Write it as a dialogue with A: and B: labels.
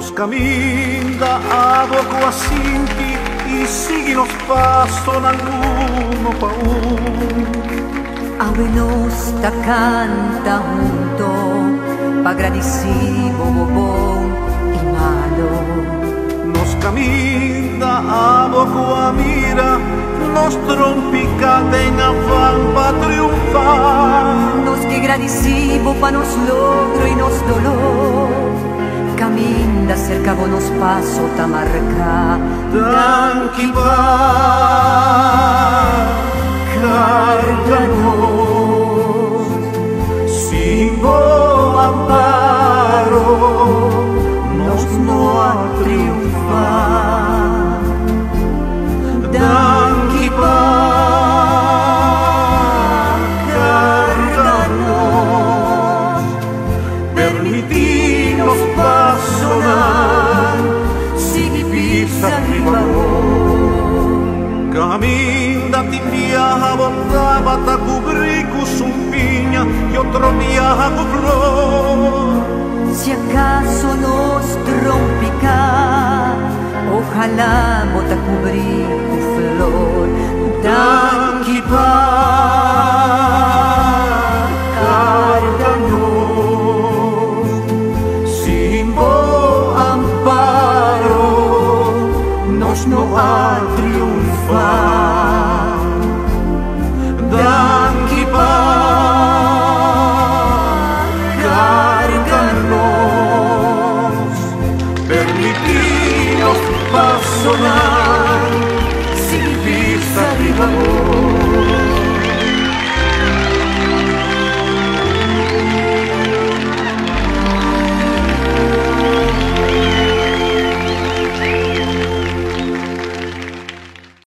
A: nos caminda a poco asinti y sigue los pasos uno pa uno.
B: Ave nos ta canta junto, pa gradecido bobón y malo.
A: Nos caminda a poco a mira, nos trompicate en afán pa triunfar.
B: Nos que gradecido pa nos logro y nos dolor. Caminda cerca nos paso ta marca.
A: Tranquila, cárganos, sin vos amparo, nos no a triunfar. Tranquila, cárganos, permitimos pasonar, sin pisa arriba. Caminda ti viaja, botaba ta cubrir con su piña y otro viaja con flor.
B: Si acaso nos trompica, ojalá bota cubrir tu flor.
A: Tranquila.